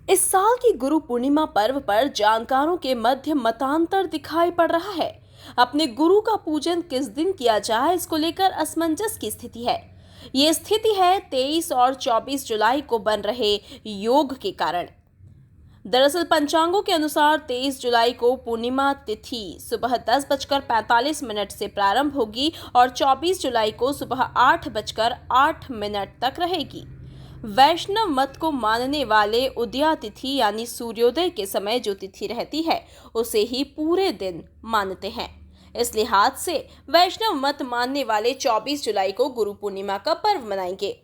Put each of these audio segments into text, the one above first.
इस साल की गुरु पूर्णिमा पर्व पर जानकारों के मध्य मतांतर दिखाई पड़ रहा है। अपने गुरु का पूजन किस दिन किया जाए, इसको लेकर असमंजस की स्थिति है। ये स्थिति है 23 और 24 जुलाई को बन रहे योग के कारण। दरअसल पंचांगों के अनुसार 23 जुलाई को पूर्णिमा तिथि सुबह 10:45 से प्रारंभ होगी और 24 जुलाई को सुबह 8:08 तक रहेगी। वैष्णव मत को मानने वाले उदया तिथि यानी सूर्योदय के समय जो तिथि रहती है उसे ही पूरे दिन मानते हैं। इस लिहाज से वैष्णव मत मानने वाले 24 जुलाई को गुरु पूर्णिमा का पर्व मनाएंगे।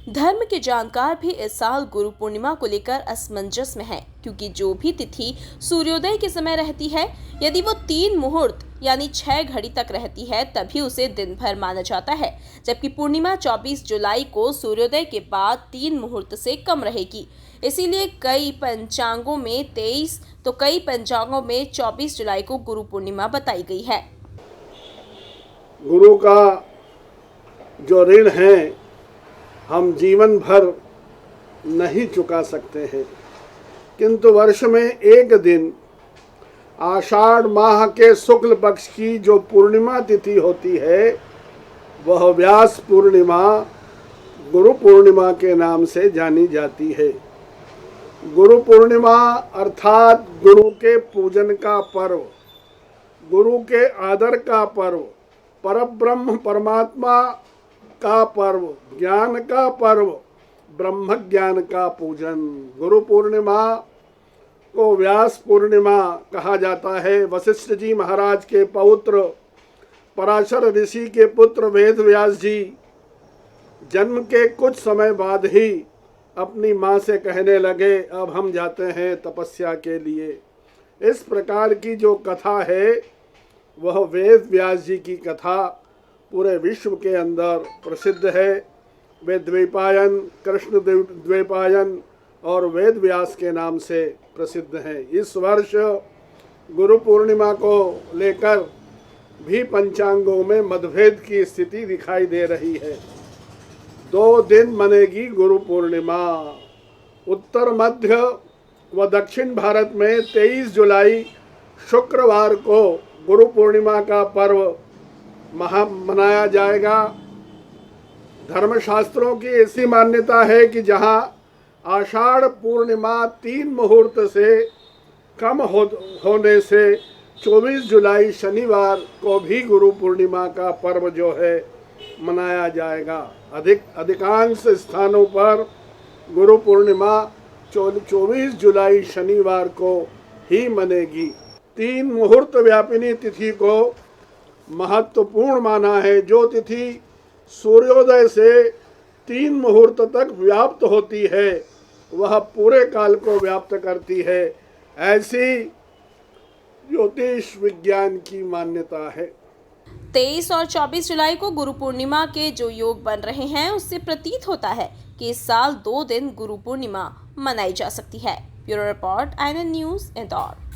धर्म के जानकार भी इस साल गुरु पूर्णिमा को लेकर असमंजस में हैं, क्योंकि जो भी तिथि सूर्योदय के समय रहती है, यदि वो 3 मुहूर्त यानी 6 घड़ी तक रहती है तभी उसे दिन भर माना जाता है, जबकि पूर्णिमा 24 जुलाई को सूर्योदय के बाद 3 मुहूर्त से कम रहेगी। इसीलिए कई पंचांगों में 23 तो कई पंचांगों में 24 जुलाई को गुरु पूर्णिमा बताई गई है। गुरु का जो ऋण है हम जीवन भर नहीं चुका सकते हैं, किंतु वर्ष में एक दिन आषाढ़ माह के शुक्ल पक्ष की जो पूर्णिमा तिथि होती है वह व्यास पूर्णिमा गुरु पूर्णिमा के नाम से जानी जाती है। गुरु पूर्णिमा अर्थात गुरु के पूजन का पर्व, गुरु के आदर का पर्व, परब्रह्म परमात्मा का पर्व, ज्ञान का पर्व, ब्रह्म ज्ञान का पूजन। गुरु पूर्णिमा को व्यास पूर्णिमा कहा जाता है। वशिष्ठ जी महाराज के पौत्र पराशर ऋषि के पुत्र वेद व्यास जी जन्म के कुछ समय बाद ही अपनी माँ से कहने लगे, अब हम जाते हैं तपस्या के लिए। इस प्रकार की जो कथा है वह वेद व्यास जी की कथा पूरे विश्व के अंदर प्रसिद्ध है। वे द्वैपायन, कृष्ण द्वैपायन और वेद व्यास के नाम से प्रसिद्ध हैं। इस वर्ष गुरु पूर्णिमा को लेकर भी पंचांगों में मतभेद की स्थिति दिखाई दे रही है। 2 दिन मनेगी गुरु पूर्णिमा। उत्तर मध्य व दक्षिण भारत में 23 जुलाई शुक्रवार को गुरु पूर्णिमा का पर्व मनाया जाएगा। धर्मशास्त्रों की ऐसी मान्यता है कि जहां आषाढ़ पूर्णिमा 3 मुहूर्त से कम होने से 24 जुलाई शनिवार को भी गुरु पूर्णिमा का पर्व जो है मनाया जाएगा। अधिकांश स्थानों पर गुरु पूर्णिमा 24 जुलाई शनिवार को ही मनेगी। 3 मुहूर्त व्यापिनी तिथि को महत्वपूर्ण माना है। जो तिथि सूर्योदय से 3 मुहूर्त तक व्याप्त होती है वह पूरे काल को व्याप्त करती है, ऐसी ज्योतिष विज्ञान की मान्यता है। 23 और 24 जुलाई को गुरु पूर्णिमा के जो योग बन रहे हैं उससे प्रतीत होता है कि इस साल 2 दिन गुरु पूर्णिमा मनाई जा सकती है। Bureau report, INN news, Indore.